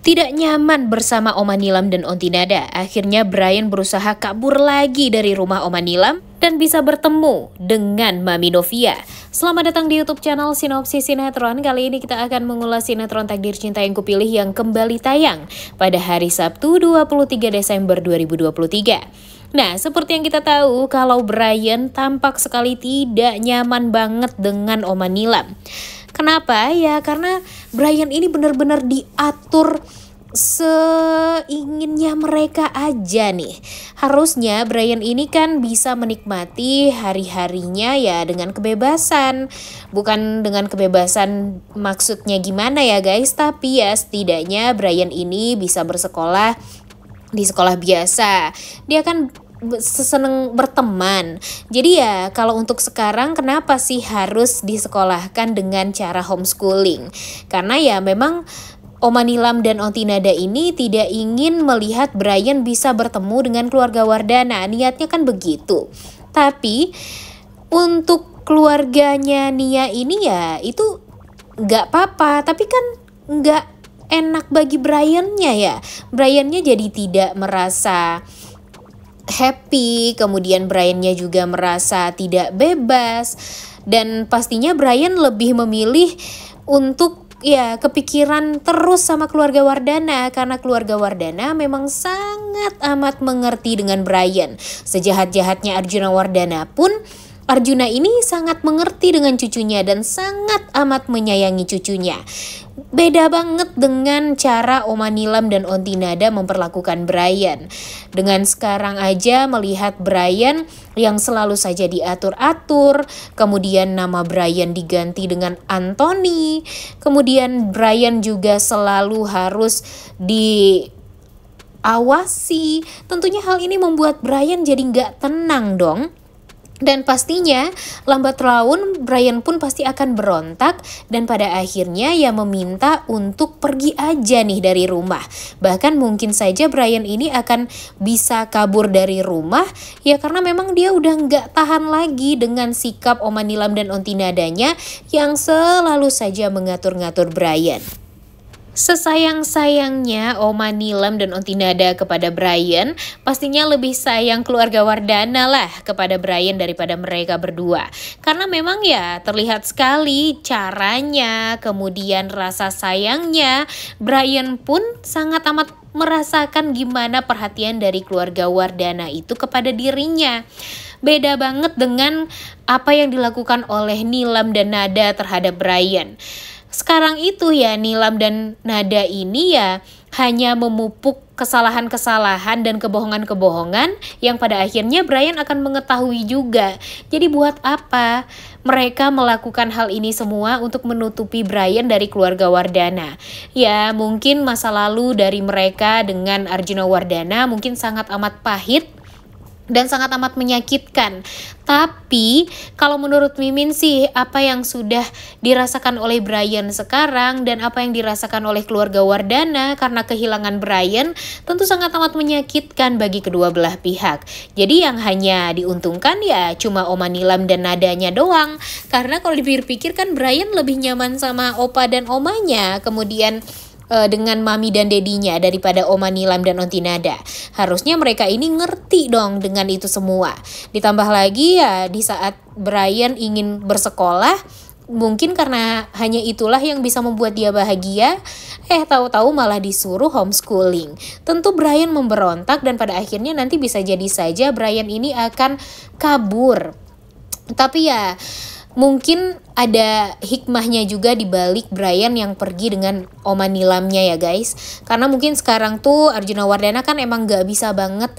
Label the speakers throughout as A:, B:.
A: Tidak nyaman bersama Oma Nilam dan Onti Nada, akhirnya Brian berusaha kabur lagi dari rumah Oma Nilam dan bisa bertemu dengan Mami Novia. Selamat datang di YouTube channel Sinopsis Sinetron. Kali ini kita akan mengulas sinetron Takdir Cinta Yang Kupilih yang kembali tayang pada hari Sabtu 23 Desember 2023. Nah, seperti yang kita tahu, kalau Brian tampak sekali tidak nyaman banget dengan Oma Nilam. Kenapa? Ya karena Brian ini benar-benar diatur seinginnya mereka aja nih. Harusnya Brian ini kan bisa menikmati hari-harinya ya dengan kebebasan. Bukan dengan kebebasan maksudnya gimana ya guys, tapi ya setidaknya Brian ini bisa bersekolah di sekolah biasa. Dia kan seneng berteman. Jadi ya kalau untuk sekarang kenapa sih harus disekolahkan dengan cara homeschooling? Karena ya memang Oma Nilam dan Onti Nada ini tidak ingin melihat Brian bisa bertemu dengan keluarga Wardana. Niatnya kan begitu. Tapi untuk keluarganya Nia ini ya itu nggak apa-apa. Tapi kan nggak enak bagi Briannya ya. Briannya jadi tidak merasa happy, kemudian Briannya juga merasa tidak bebas, dan pastinya Brian lebih memilih untuk ya kepikiran terus sama keluarga Wardana, karena keluarga Wardana memang sangat amat mengerti dengan Brian. Sejahat-jahatnya Arjuna Wardana pun Arjuna ini sangat mengerti dengan cucunya dan sangat amat menyayangi cucunya. Beda banget dengan cara Oma Nilam dan Onti Nada memperlakukan Brian. Dengan sekarang aja melihat Brian yang selalu saja diatur-atur, kemudian nama Brian diganti dengan Anthony, kemudian Brian juga selalu harus diawasi. Tentunya hal ini membuat Brian jadi nggak tenang dong. Dan pastinya lambat laun Brian pun pasti akan berontak dan pada akhirnya ya meminta untuk pergi aja nih dari rumah. Bahkan mungkin saja Brian ini akan bisa kabur dari rumah ya karena memang dia udah nggak tahan lagi dengan sikap Oma Nilam dan Onti Nadanya yang selalu saja mengatur-ngatur Brian. Sesayang-sayangnya Oma Nilam dan Onti Nada kepada Brian, pastinya lebih sayang keluarga Wardana lah kepada Brian daripada mereka berdua. Karena memang ya terlihat sekali caranya, kemudian rasa sayangnya. Brian pun sangat amat merasakan gimana perhatian dari keluarga Wardana itu kepada dirinya. Beda banget dengan apa yang dilakukan oleh Nilam dan Nada terhadap Brian. Sekarang itu ya Nilam dan Nada ini ya hanya memupuk kesalahan-kesalahan dan kebohongan-kebohongan yang pada akhirnya Brian akan mengetahui juga. Jadi buat apa mereka melakukan hal ini semua untuk menutupi Brian dari keluarga Wardana? Ya mungkin masa lalu dari mereka dengan Arjuna Wardana mungkin sangat amat pahit dan sangat amat menyakitkan. Tapi kalau menurut Mimin sih apa yang sudah dirasakan oleh Brian sekarang dan apa yang dirasakan oleh keluarga Wardana karena kehilangan Brian tentu sangat amat menyakitkan bagi kedua belah pihak. Jadi yang hanya diuntungkan ya cuma Oma Nilam dan Nadanya doang. Karena kalau dipikir-pikir kan Brian lebih nyaman sama opa dan omanya, kemudian dengan mami dan dedinya daripada Oma Nilam dan Onti Nada. Harusnya mereka ini ngerti dong dengan itu semua. Ditambah lagi ya di saat Brian ingin bersekolah, mungkin karena hanya itulah yang bisa membuat dia bahagia, tahu-tahu malah disuruh homeschooling. Tentu Brian memberontak dan pada akhirnya nanti bisa jadi saja Brian ini akan kabur. Tapi ya mungkin ada hikmahnya juga di balik Brian yang pergi dengan Oma Nilamnya ya guys. Karena mungkin sekarang tuh Arjuna Wardana kan emang gak bisa banget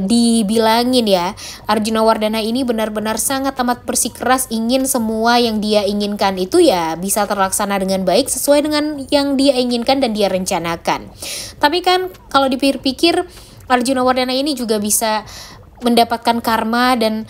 A: dibilangin ya. Arjuna Wardana ini benar-benar sangat amat bersikeras ingin semua yang dia inginkan itu ya bisa terlaksana dengan baik sesuai dengan yang dia inginkan dan dia rencanakan. Tapi kan kalau dipikir-pikir Arjuna Wardana ini juga bisa mendapatkan karma dan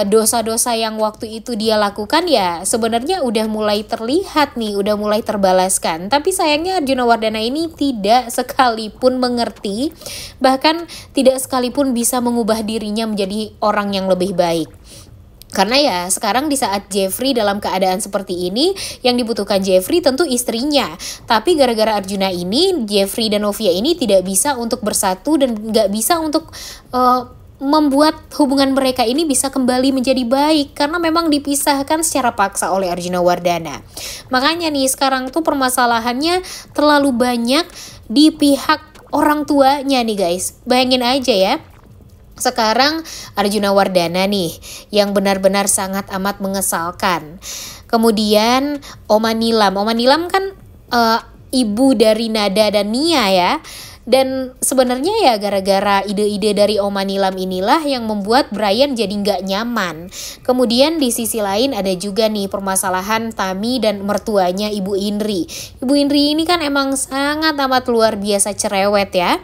A: dosa-dosa yang waktu itu dia lakukan ya sebenarnya udah mulai terlihat nih, udah mulai terbalaskan. Tapi sayangnya Arjuna Wardana ini tidak sekalipun mengerti, bahkan tidak sekalipun bisa mengubah dirinya menjadi orang yang lebih baik. Karena ya sekarang di saat Jeffrey dalam keadaan seperti ini, yang dibutuhkan Jeffrey tentu istrinya. Tapi gara-gara Arjuna ini, Jeffrey dan Novia ini tidak bisa untuk bersatu dan nggak bisa untuk membuat hubungan mereka ini bisa kembali menjadi baik. Karena memang dipisahkan secara paksa oleh Arjuna Wardana. Makanya nih sekarang tuh permasalahannya terlalu banyak di pihak orang tuanya nih guys. Bayangin aja ya. Sekarang Arjuna Wardana nih yang benar-benar sangat amat mengesalkan. Kemudian Oma Nilam kan ibu dari Nada dan Nia ya. Dan sebenarnya ya gara-gara ide-ide dari Oma Nilam inilah yang membuat Brian jadi nggak nyaman. Kemudian di sisi lain ada juga nih permasalahan Tami dan mertuanya Ibu Indri. Ibu Indri ini kan emang sangat amat luar biasa cerewet ya.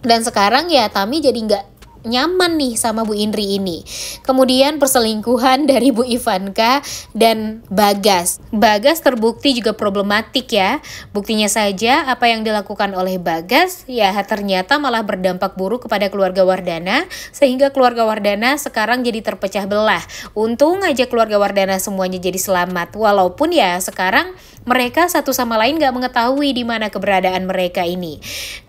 A: Dan sekarang ya Tami jadi nggak nyaman nih sama Bu Indri ini. Kemudian perselingkuhan dari Bu Ivanka dan Bagas. Bagas terbukti juga problematik ya. Buktinya saja apa yang dilakukan oleh Bagas ya ternyata malah berdampak buruk kepada keluarga Wardana, sehingga keluarga Wardana sekarang jadi terpecah belah. Untung aja keluarga Wardana semuanya jadi selamat. Walaupun ya sekarang mereka satu sama lain gak mengetahui di mana keberadaan mereka ini.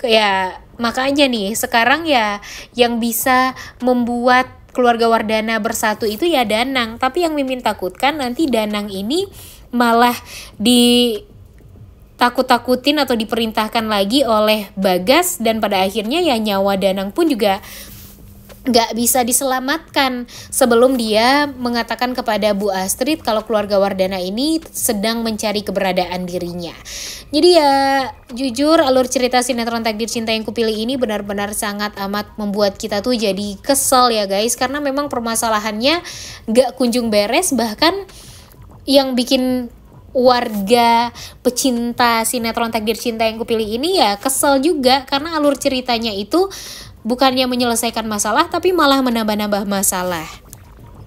A: Ya makanya nih sekarang ya yang bisa membuat keluarga Wardana bersatu itu ya Danang. Tapi yang Mimin takutkan nanti Danang ini malah ditakut-takutin atau diperintahkan lagi oleh Bagas, dan pada akhirnya ya nyawa Danang pun juga gak bisa diselamatkan sebelum dia mengatakan kepada Bu Astrid kalau keluarga Wardana ini sedang mencari keberadaan dirinya. Jadi ya jujur alur cerita sinetron Takdir Cinta Yang Kupilih ini benar-benar sangat amat membuat kita tuh jadi kesel ya guys. Karena memang permasalahannya gak kunjung beres, bahkan yang bikin warga pecinta sinetron Takdir Cinta Yang Kupilih ini ya kesel juga. Karena alur ceritanya itu bukannya menyelesaikan masalah tapi malah menambah-nambah masalah.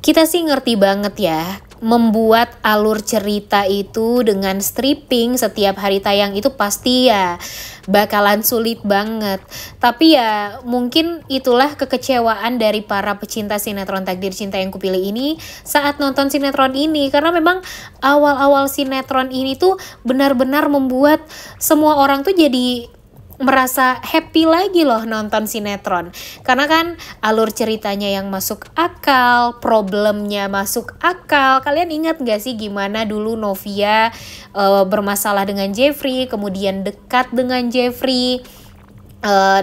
A: Kita sih ngerti banget ya, membuat alur cerita itu dengan stripping setiap hari tayang itu pasti ya bakalan sulit banget. Tapi ya mungkin itulah kekecewaan dari para pecinta sinetron Takdir Cinta Yang Kupilih ini saat nonton sinetron ini. Karena memang awal-awal sinetron ini tuh benar-benar membuat semua orang tuh jadi merasa happy lagi loh nonton sinetron. Karena kan alur ceritanya yang masuk akal, problemnya masuk akal. Kalian ingat gak sih gimana dulu Novia bermasalah dengan Jeffrey, kemudian dekat dengan Jeffrey,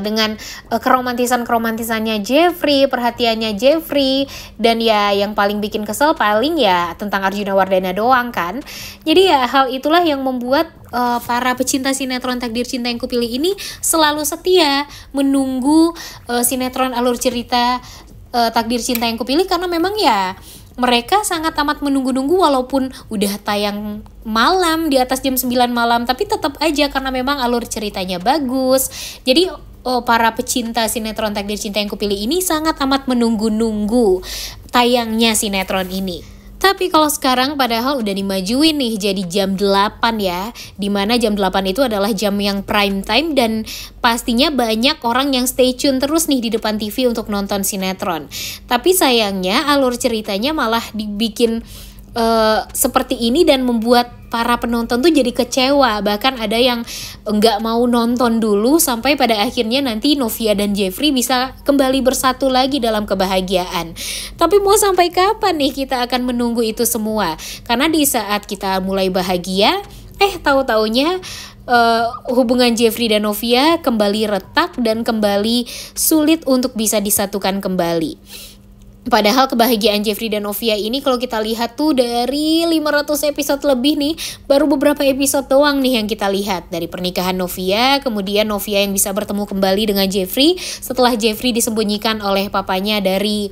A: dengan keromantisannya Jeffrey, perhatiannya Jeffrey, dan ya yang paling bikin kesel paling ya tentang Arjuna Wardana doang kan. Jadi ya hal itulah yang membuat para pecinta sinetron Takdir Cinta Yang Kupilih ini selalu setia menunggu sinetron alur cerita Takdir Cinta Yang Kupilih, karena memang ya mereka sangat amat menunggu-nunggu walaupun udah tayang malam di atas jam 9 malam, tapi tetap aja karena memang alur ceritanya bagus. Jadi para pecinta sinetron Takdir Cinta Yang Kupilih ini sangat amat menunggu-nunggu tayangnya sinetron ini. Tapi kalau sekarang padahal udah dimajuin nih jadi jam 8 ya. Dimana jam 8 itu adalah jam yang prime time, dan pastinya banyak orang yang stay tune terus nih di depan TV untuk nonton sinetron. Tapi sayangnya alur ceritanya malah dibikin seperti ini dan membuat para penonton tuh jadi kecewa. Bahkan ada yang nggak mau nonton dulu sampai pada akhirnya nanti Novia dan Jeffrey bisa kembali bersatu lagi dalam kebahagiaan. Tapi mau sampai kapan nih kita akan menunggu itu semua? Karena di saat kita mulai bahagia, tahu-taunya hubungan Jeffrey dan Novia kembali retak dan kembali sulit untuk bisa disatukan kembali. Padahal kebahagiaan Jeffrey dan Novia ini kalau kita lihat tuh dari 500 episode lebih nih, baru beberapa episode doang nih yang kita lihat. Dari pernikahan Novia, kemudian Novia yang bisa bertemu kembali dengan Jeffrey setelah Jeffrey disembunyikan oleh papanya dari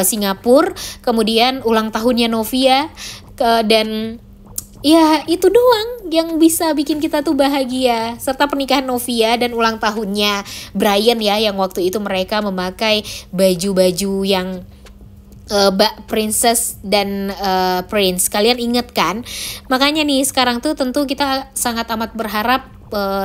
A: Singapura, kemudian ulang tahunnya Novia, dan ya itu doang yang bisa bikin kita tuh bahagia. Serta pernikahan Novia dan ulang tahunnya Brian ya, yang waktu itu mereka memakai baju-baju yang Princess dan Prince. Kalian inget kan? Makanya nih sekarang tuh tentu kita sangat amat berharap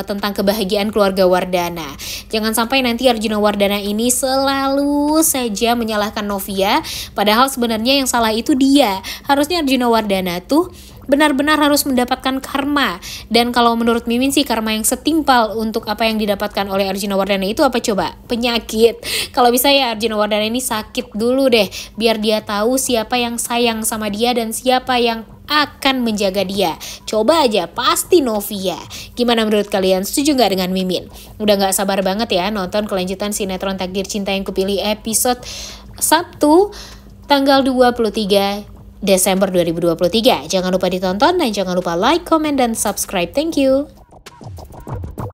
A: tentang kebahagiaan keluarga Wardana. Jangan sampai nanti Arjuna Wardana ini selalu saja menyalahkan Novia, padahal sebenarnya yang salah itu dia. Harusnya Arjuna Wardana tuh benar-benar harus mendapatkan karma. Dan kalau menurut Mimin sih karma yang setimpal untuk apa yang didapatkan oleh Arjuna Wardana itu apa coba? Penyakit. Kalau bisa ya Arjuna Wardana ini sakit dulu deh, biar dia tahu siapa yang sayang sama dia dan siapa yang akan menjaga dia. Coba aja, pasti Novia. Gimana menurut kalian? Setuju nggak dengan Mimin? Udah nggak sabar banget ya nonton kelanjutan sinetron Takdir Cinta Yang Kupilih episode 1 tanggal 23 Desember 2023. Jangan lupa ditonton dan jangan lupa like, comment, dan subscribe. Thank you.